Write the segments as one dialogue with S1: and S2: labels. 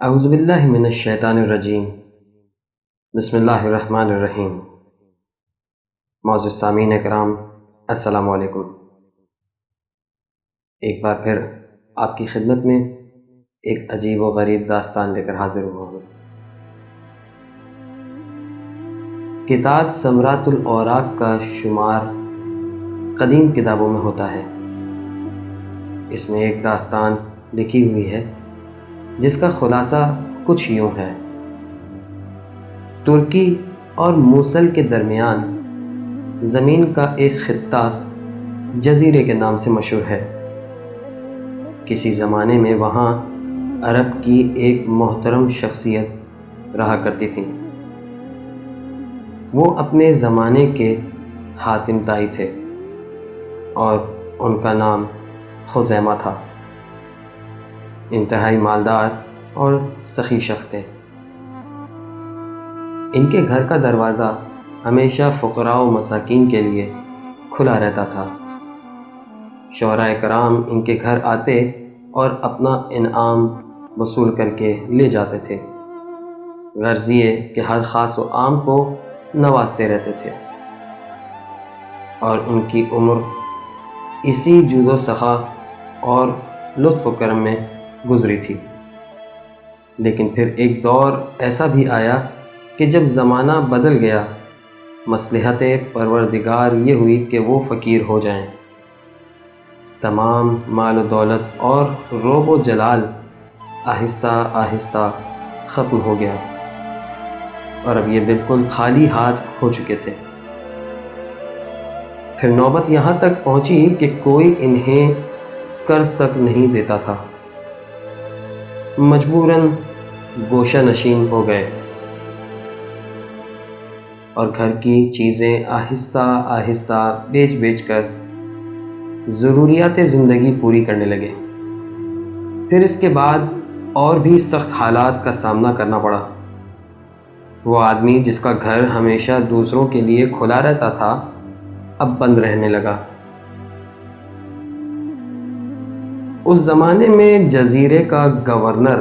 S1: اعوذ باللہ من الشیطان الرجیم بسم اللہ الرحمن الرحیم۔ معزز سامعین کرام، السلام علیکم۔ ایک بار پھر آپ کی خدمت میں ایک عجیب و غریب داستان لے کر حاضر ہوا ہوں۔ کتاب ثمرات الاوراق کا شمار قدیم کتابوں میں ہوتا ہے۔ اس میں ایک داستان لکھی ہوئی ہے جس کا خلاصہ کچھ یوں ہے۔ ترکی اور موصل کے درمیان زمین کا ایک خطہ جزیرے کے نام سے مشہور ہے۔ کسی زمانے میں وہاں عرب کی ایک محترم شخصیت رہا کرتی تھی۔ وہ اپنے زمانے کے حاتم طائی تھے اور ان کا نام خزیمہ تھا۔ انتہائی مالدار اور سخی شخص تھے۔ ان کے گھر کا دروازہ ہمیشہ فقراء و مساکین کے لیے کھلا رہتا تھا۔ شعراء کرام ان کے گھر آتے اور اپنا انعام وصول کر کے لے جاتے تھے، غرض یہ کہ ہر خاص و عام کو نوازتے رہتے تھے، اور ان کی عمر اسی جود و سخا اور لطف و کرم میں گزری تھی۔ لیکن پھر ایک دور ایسا بھی آیا کہ جب زمانہ بدل گیا، مصلحت پروردگار یہ ہوئی کہ وہ فقیر ہو جائیں۔ تمام مال و دولت اور روب و جلال آہستہ آہستہ ختم ہو گیا، اور اب یہ بالکل خالی ہاتھ ہو چکے تھے۔ پھر نوبت یہاں تک پہنچی کہ کوئی انہیں قرض تک نہیں دیتا تھا۔ مجبوراً گوشہ نشین ہو گئے اور گھر کی چیزیں آہستہ آہستہ بیچ کر ضروریات زندگی پوری کرنے لگے۔ پھر اس کے بعد اور بھی سخت حالات کا سامنا کرنا پڑا۔ وہ آدمی جس کا گھر ہمیشہ دوسروں کے لیے کھلا رہتا تھا، اب بند رہنے لگا۔ اس زمانے میں جزیرے کا گورنر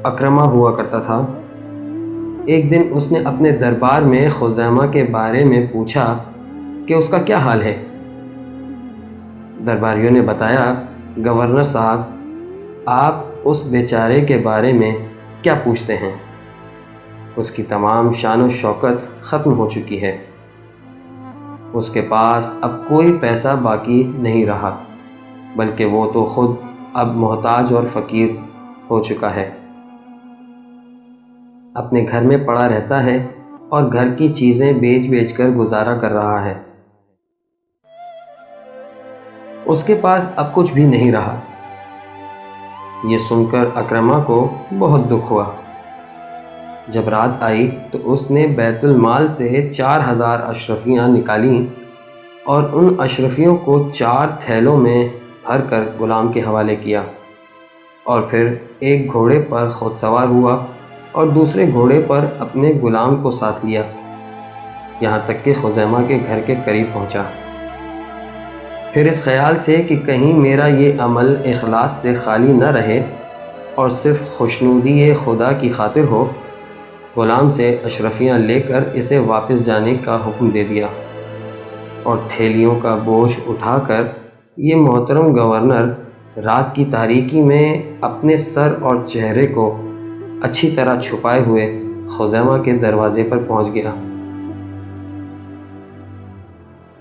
S1: اکرمہ ہوا کرتا تھا۔ ایک دن اس نے اپنے دربار میں خزیمہ کے بارے میں پوچھا کہ اس کا کیا حال ہے۔ درباریوں نے بتایا، گورنر صاحب، آپ اس بیچارے کے بارے میں کیا پوچھتے ہیں؟ اس کی تمام شان و شوکت ختم ہو چکی ہے۔ اس کے پاس اب کوئی پیسہ باقی نہیں رہا، بلکہ وہ تو خود اب محتاج اور فقیر ہو چکا ہے۔ اپنے گھر میں پڑا رہتا ہے اور گھر کی چیزیں بیچ کر گزارا کر رہا ہے۔ اس کے پاس اب کچھ بھی نہیں رہا۔ یہ سن کر اکرمہ کو بہت دکھ ہوا۔ جب رات آئی تو اس نے بیت المال سے 4000 اشرفیاں نکالیں اور ان اشرفیوں کو 4 تھیلوں میں بھر کر غلام کے حوالے کیا، اور پھر ایک گھوڑے پر خود سوار ہوا اور دوسرے گھوڑے پر اپنے غلام کو ساتھ لیا، یہاں تک کہ خزیمہ کے گھر کے قریب پہنچا۔ پھر اس خیال سے کہ کہیں میرا یہ عمل اخلاص سے خالی نہ رہے اور صرف خوشنودی خدا کی خاطر ہو، غلام سے اشرفیاں لے کر اسے واپس جانے کا حکم دے دیا، اور تھیلیوں کا بوجھ اٹھا کر یہ محترم گورنر رات کی تاریکی میں اپنے سر اور چہرے کو اچھی طرح چھپائے ہوئے خزیمہ کے دروازے پر پہنچ گیا۔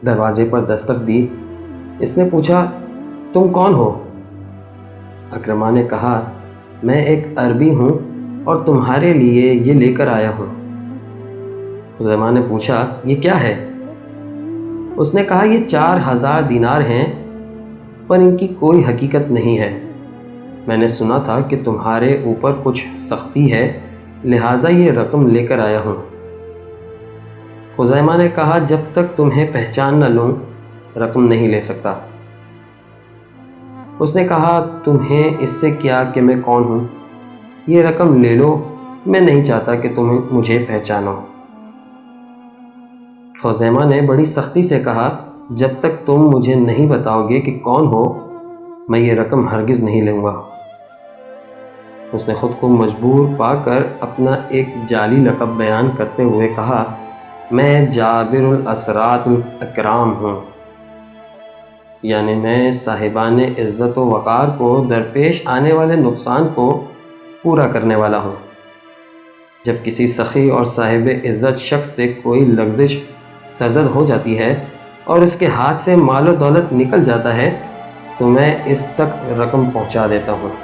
S1: دروازے پر دستک دی۔ اس نے پوچھا، تم کون ہو؟ اکرمہ نے کہا، میں ایک عربی ہوں اور تمہارے لیے یہ لے کر آیا ہوں۔ خزیمہ نے پوچھا، یہ کیا ہے؟ اس نے کہا، یہ 4000 دینار ہیں، پر ان کی کوئی حقیقت نہیں ہے۔ میں نے سنا تھا کہ تمہارے اوپر کچھ سختی ہے، لہٰذا یہ رقم لے کر آیا ہوں۔ خزیمہ نے کہا، جب تک تمہیں پہچان نہ لوں رقم نہیں لے سکتا۔ اس نے کہا، تمہیں اس سے کیا کہ میں کون ہوں؟ یہ رقم لے لو، میں نہیں چاہتا کہ تم مجھے پہچانو۔ خزیمہ نے بڑی سختی سے کہا، جب تک تم مجھے نہیں بتاؤ گے کہ کون ہو، میں یہ رقم ہرگز نہیں لوں گا۔ اس نے خود کو مجبور پا کر اپنا ایک جعلی لقب بیان کرتے ہوئے کہا، میں جابر الاسرات الاکرام ہوں، یعنی میں صاحبان عزت و وقار کو درپیش آنے والے نقصان کو پورا کرنے والا ہوں۔ جب کسی سخی اور صاحب عزت شخص سے کوئی لغزش سرزد ہو جاتی ہے اور اس کے ہاتھ سے مال و دولت نکل جاتا ہے تو میں اس تک رقم پہنچا دیتا ہوں۔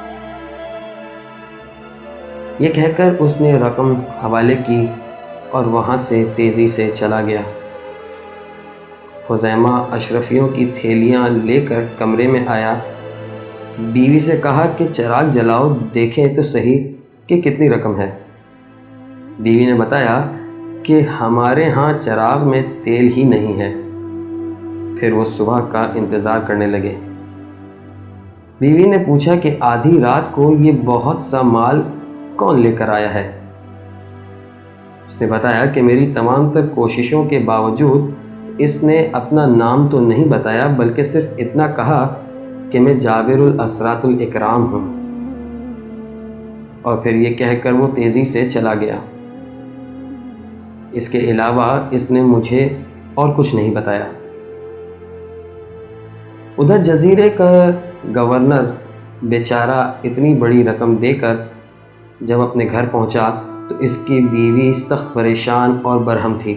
S1: یہ کہہ کر اس نے رقم حوالے کی اور وہاں سے تیزی سے چلا گیا۔ خزیمہ اشرفیوں کی تھیلیاں لے کر کمرے میں آیا، بیوی سے کہا کہ چراغ جلاؤ، دیکھیں تو صحیح کہ کتنی رقم ہے۔ بیوی نے بتایا کہ ہمارے ہاں چراغ میں تیل ہی نہیں ہے۔ پھر وہ صبح کا انتظار کرنے لگے۔ بیوی نے پوچھا کہ آدھی رات کو یہ بہت سا مال کون لے کر آیا ہے؟ اس نے بتایا کہ میری تمام تر کوششوں کے باوجود اس نے اپنا نام تو نہیں بتایا، بلکہ صرف اتنا کہا کہ میں جابر الاسرات الاکرام ہوں، اور پھر یہ کہہ کر وہ تیزی سے چلا گیا۔ اس کے علاوہ اس نے مجھے اور کچھ نہیں بتایا۔ ادھر جزیرے کا گورنر بیچارہ اتنی بڑی رقم دے کر جب اپنے گھر پہنچا تو اس کی بیوی سخت پریشان اور برہم تھی۔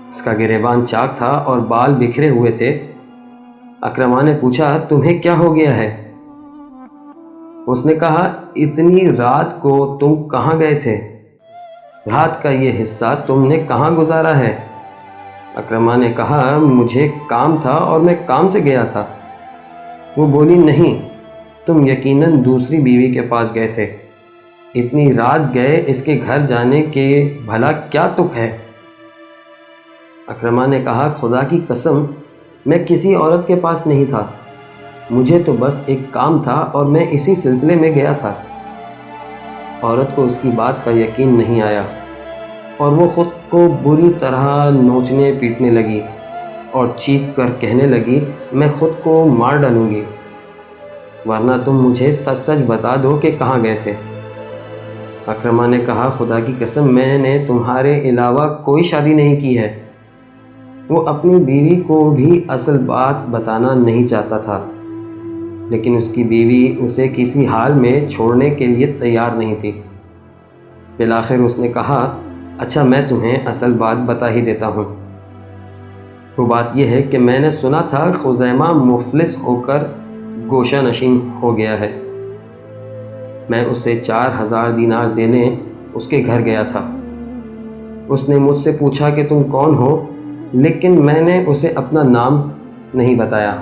S1: اس کا گریبان چاک تھا اور بال بکھرے ہوئے تھے۔ اکرمہ نے پوچھا، تمہیں کیا ہو گیا ہے؟ اس نے کہا، اتنی رات کو تم کہاں گئے تھے؟ رات کا یہ حصہ تم نے کہاں گزارا ہے؟ اکرمہ نے کہا، مجھے کام تھا اور میں کام سے گیا تھا۔ وہ بولی، نہیں، تم یقیناً دوسری بیوی کے پاس گئے تھے۔ اتنی رات گئے، اس کے گھر جانے کے بھلا کیا تک ہے؟ اکرمہ نے کہا، خدا کی قسم میں کسی عورت کے پاس نہیں تھا، مجھے تو بس ایک کام تھا اور میں اسی سلسلے میں گیا تھا۔ عورت کو اس کی بات کا یقین نہیں آیا اور وہ خود کو بری طرح نوچنے پیٹنے لگی اور چیخ کر کہنے لگی، میں خود کو مار ڈالوں گی، ورنہ تم مجھے سچ سچ بتا دو کہ کہاں گئے تھے۔ اکرمہ نے کہا، خدا کی قسم میں نے تمہارے علاوہ کوئی شادی نہیں کی ہے۔ وہ اپنی بیوی کو بھی اصل بات بتانا نہیں چاہتا تھا، لیکن اس کی بیوی اسے کسی حال میں چھوڑنے کے لیے تیار نہیں تھی۔ بالآخر اس نے کہا، اچھا میں تمہیں اصل بات بتا ہی دیتا ہوں۔ وہ بات یہ ہے کہ میں نے سنا تھا خزیمہ مفلس ہو کر گوشہ نشین ہو گیا ہے۔ میں اسے 4000 دینار دینے اس کے گھر گیا تھا۔ اس نے مجھ سے پوچھا کہ تم کون ہو، لیکن میں نے اسے اپنا نام نہیں بتایا،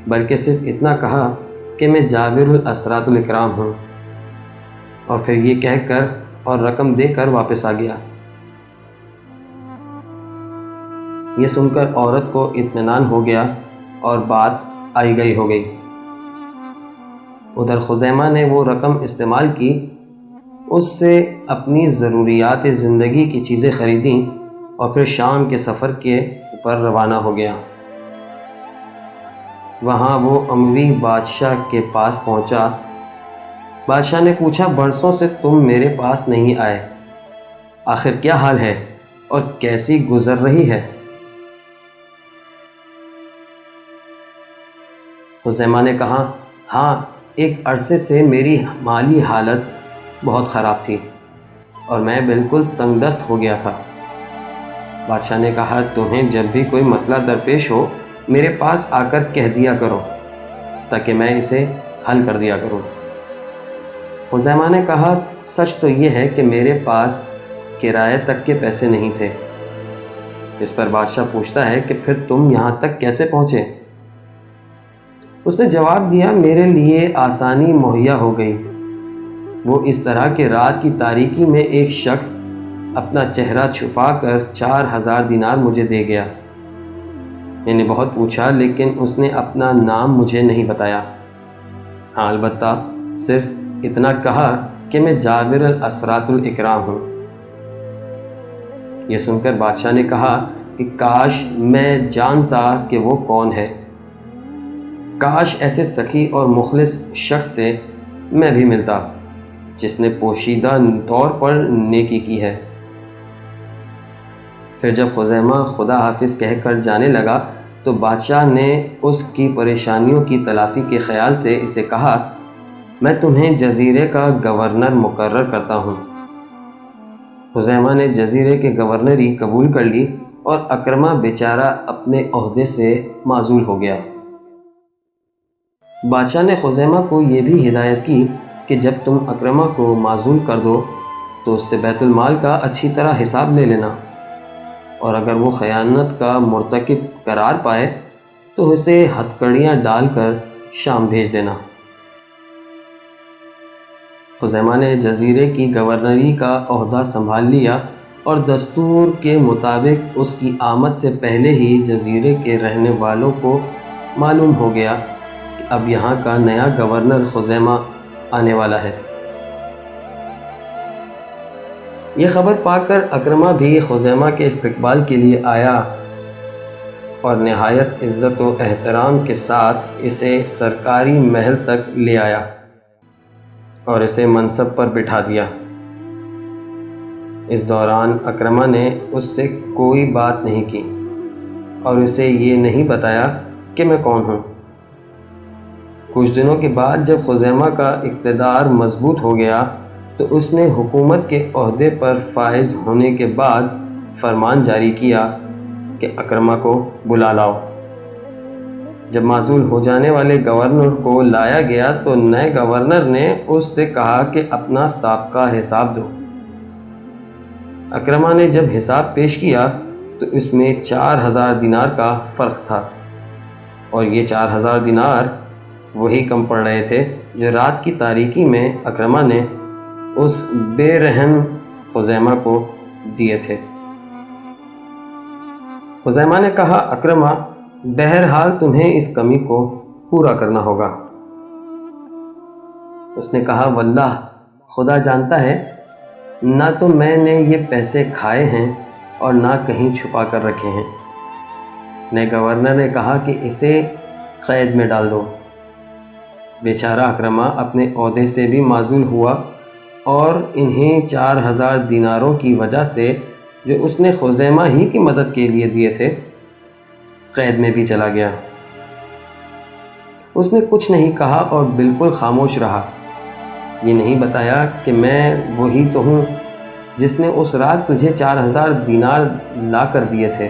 S1: بلکہ صرف اتنا کہا کہ میں جابر الاسرات الاکرام ہوں، اور پھر یہ کہہ کر اور رقم دے کر واپس آ گیا۔ یہ سن کر عورت کو اطمینان ہو گیا اور بات آئی گئی ہو گئی۔ ادھر خزیمہ نے وہ رقم استعمال کی، اس سے اپنی ضروریات زندگی کی چیزیں خریدیں اور پھر شام کے سفر کے پر روانہ ہو گیا۔ وہاں وہ اموی بادشاہ کے پاس پہنچا۔ بادشاہ نے پوچھا، برسوں سے تم میرے پاس نہیں آئے، آخر کیا حال ہے اور کیسی گزر رہی ہے؟ خزیمہ نے کہا، ہاں، ایک عرصے سے میری مالی حالت بہت خراب تھی اور میں بالکل تنگ دست ہو گیا تھا۔ بادشاہ نے کہا، تمہیں جب بھی کوئی مسئلہ درپیش ہو میرے پاس آ کر کہہ دیا کرو تاکہ میں اسے حل کر دیا کروں۔ خزیمہ نے کہا، سچ تو یہ ہے کہ میرے پاس کرایہ تک کے پیسے نہیں تھے۔ اس پر بادشاہ پوچھتا ہے کہ پھر تم یہاں تک کیسے پہنچے؟ اس نے جواب دیا، میرے لیے آسانی مہیا ہو گئی۔ وہ اس طرح کہ رات کی تاریکی میں ایک شخص اپنا چہرہ چھپا کر 4000 دینار مجھے دے گیا۔ میں نے بہت پوچھا لیکن اس نے اپنا نام مجھے نہیں بتایا۔ ہاں، البتہ صرف اتنا کہا کہ میں جابر الاسرات الاکرام ہوں۔ یہ سن کر بادشاہ نے کہا کہ کاش میں جانتا کہ وہ کون ہے، کاش ایسے سخی اور مخلص شخص سے میں بھی ملتا جس نے پوشیدہ طور پر نیکی کی ہے۔ پھر جب خزیمہ خدا حافظ کہہ کر جانے لگا تو بادشاہ نے اس کی پریشانیوں کی تلافی کے خیال سے اسے کہا، میں تمہیں جزیرے کا گورنر مقرر کرتا ہوں۔ خزیمہ نے جزیرے کے گورنری قبول کر لی اور اکرمہ بیچارہ اپنے عہدے سے معزول ہو گیا۔ بادشاہ نے خزیمہ کو یہ بھی ہدایت کی کہ جب تم اکرمہ کو معزول کر دو تو اس سے بیت المال کا اچھی طرح حساب لے لینا، اور اگر وہ خیانت کا مرتکب قرار پائے تو اسے ہتکڑیاں ڈال کر شام بھیج دینا۔ خزیمہ نے جزیرے کی گورنری کا عہدہ سنبھال لیا اور دستور کے مطابق اس کی آمد سے پہلے ہی جزیرے کے رہنے والوں کو معلوم ہو گیا کہ اب یہاں کا نیا گورنر خزیمہ آنے والا ہے۔ یہ خبر پا کر اکرمہ بھی خزیمہ کے استقبال کے لیے آیا اور نہایت عزت و احترام کے ساتھ اسے سرکاری محل تک لے آیا اور اسے منصب پر بٹھا دیا۔ اس دوران اکرمہ نے اس سے کوئی بات نہیں کی اور اسے یہ نہیں بتایا کہ میں کون ہوں۔ کچھ دنوں کے بعد جب خزیمہ کا اقتدار مضبوط ہو گیا تو اس نے حکومت کے عہدے پر فائز ہونے کے بعد فرمان جاری کیا کہ اکرمہ کو بلا لاؤ۔ جب معزول ہو جانے والے گورنر کو لایا گیا تو نئے گورنر نے اس سے کہا کہ اپنا سابقہ حساب دو۔ اکرمہ نے جب حساب پیش کیا تو اس میں 4000 دینار کا فرق تھا، اور یہ 4000 دینار وہی کم پڑ رہے تھے جو رات کی تاریکی میں اکرمہ نے اس بے رحم خزیمہ کو دیے تھے۔ خزیمہ نے کہا، اکرمہ، بہرحال تمہیں اس کمی کو پورا کرنا ہوگا۔ اس نے کہا، واللہ خدا جانتا ہے، نہ تو میں نے یہ پیسے کھائے ہیں اور نہ کہیں چھپا کر رکھے ہیں۔ نئے گورنر نے کہا کہ اسے قید میں ڈال دو۔ بیچارہ اکرمہ اپنے عہدے سے بھی معزول ہوا اور انہیں 4000 دیناروں کی وجہ سے جو اس نے خزیمہ ہی کی مدد کے لیے دیے تھے قید میں بھی چلا گیا۔ اس نے کچھ نہیں کہا اور بالکل خاموش رہا۔ یہ نہیں بتایا کہ میں وہی تو ہوں جس نے اس رات تجھے 4000 دینار لا کر دیے تھے،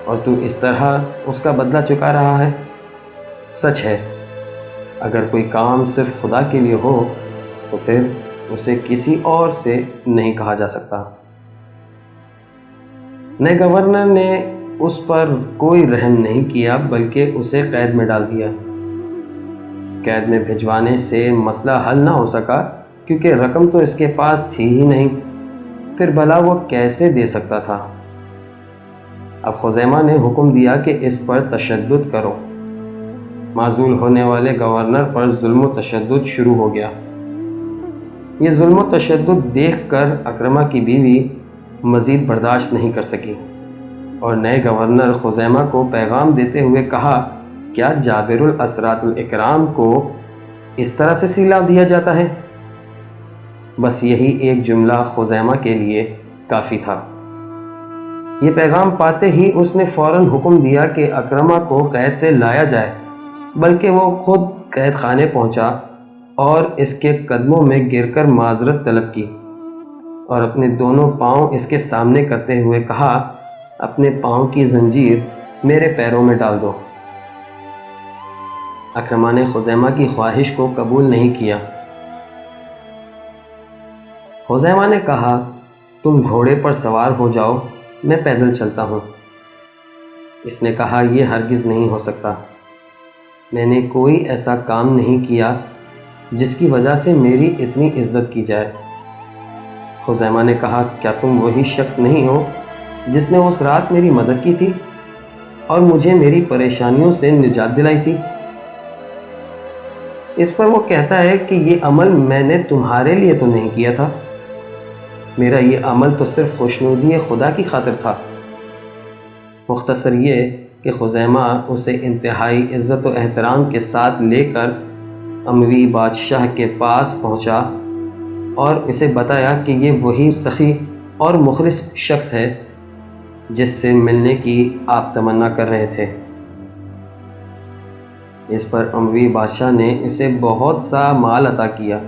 S1: اور تو اس طرح اس کا بدلہ چکا رہا ہے۔ سچ ہے، اگر کوئی کام صرف خدا کے لیے ہو تو پھر اسے کسی اور سے نہیں کہا جا سکتا۔ نئے گورنر نے اس پر کوئی رحم نہیں کیا بلکہ اسے قید میں ڈال دیا۔ قید میں بھجوانے سے مسئلہ حل نہ ہو سکا کیونکہ رقم تو اس کے پاس تھی ہی نہیں، پھر بھلا وہ کیسے دے سکتا تھا۔ اب خزیمہ نے حکم دیا کہ اس پر تشدد کرو۔ معزول ہونے والے گورنر پر ظلم و تشدد شروع ہو گیا۔ یہ ظلم و تشدد دیکھ کر اکرمہ کی بیوی مزید برداشت نہیں کر سکی اور نئے گورنر خزیمہ کو پیغام دیتے ہوئے کہا، کیا جابر الاسرات الاکرام کو اس طرح سے سلا دیا جاتا ہے؟ بس یہی ایک جملہ خزیمہ کے لیے کافی تھا۔ یہ پیغام پاتے ہی اس نے فوراً حکم دیا کہ اکرمہ کو قید سے لایا جائے، بلکہ وہ خود قید خانے پہنچا اور اس کے قدموں میں گر کر معذرت طلب کی اور اپنے دونوں پاؤں اس کے سامنے کرتے ہوئے کہا، اپنے پاؤں کی زنجیر میرے پیروں میں ڈال دو۔ اکرمہ نے خزیمہ کی خواہش کو قبول نہیں کیا۔ خزیمہ نے کہا، تم گھوڑے پر سوار ہو جاؤ، میں پیدل چلتا ہوں۔ اس نے کہا، یہ ہرگز نہیں ہو سکتا، میں نے کوئی ایسا کام نہیں کیا جس کی وجہ سے میری اتنی عزت کی جائے۔ خزیمہ نے کہا، کیا تم وہی شخص نہیں ہو جس نے اس رات میری مدد کی تھی اور مجھے میری پریشانیوں سے نجات دلائی تھی؟ اس پر وہ کہتا ہے کہ یہ عمل میں نے تمہارے لیے تو نہیں کیا تھا، میرا یہ عمل تو صرف خوشنودی خدا کی خاطر تھا۔ مختصر یہ کہ خزیمہ اسے انتہائی عزت و احترام کے ساتھ لے کر اموی بادشاہ کے پاس پہنچا اور اسے بتایا کہ یہ وہی سخی اور مخلص شخص ہے جس سے ملنے کی آپ تمنا کر رہے تھے۔ اس پر اموی بادشاہ نے اسے بہت سا مال عطا کیا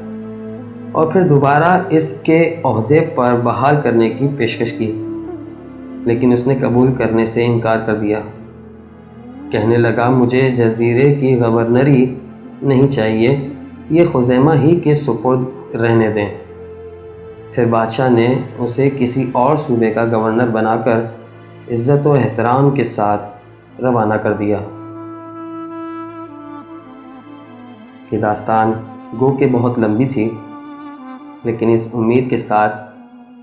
S1: اور پھر دوبارہ اس کے عہدے پر بحال کرنے کی پیشکش کی، لیکن اس نے قبول کرنے سے انکار کر دیا۔ کہنے لگا، مجھے جزیرے کی گورنری نہیں چاہیے، یہ خزیمہ ہی کے سپرد رہنے دیں۔ پھر بادشاہ نے اسے کسی اور صوبے کا گورنر بنا کر عزت و احترام کے ساتھ روانہ کر دیا۔ یہ داستان گو کہ بہت لمبی تھی، لیکن اس امید کے ساتھ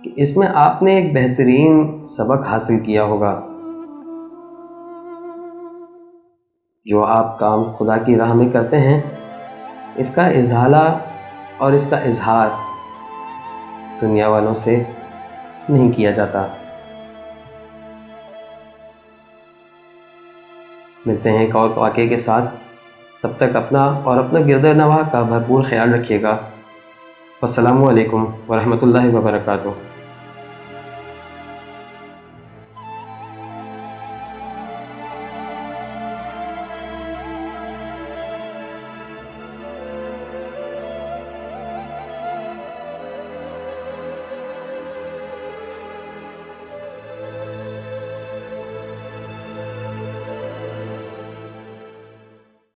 S1: کہ اس میں آپ نے ایک بہترین سبق حاصل کیا ہوگا۔ جو آپ کام خدا کی راہ میں کرتے ہیں، اس کا ازالہ اور اس کا اظہار دنیا والوں سے نہیں کیا جاتا۔ ملتے ہیں ایک اور واقعے کے ساتھ، تب تک اپنا اور اپنا گرد و نواح کا بھرپور خیال رکھیے گا۔ السلام علیکم ورحمۃ اللہ وبرکاتہ۔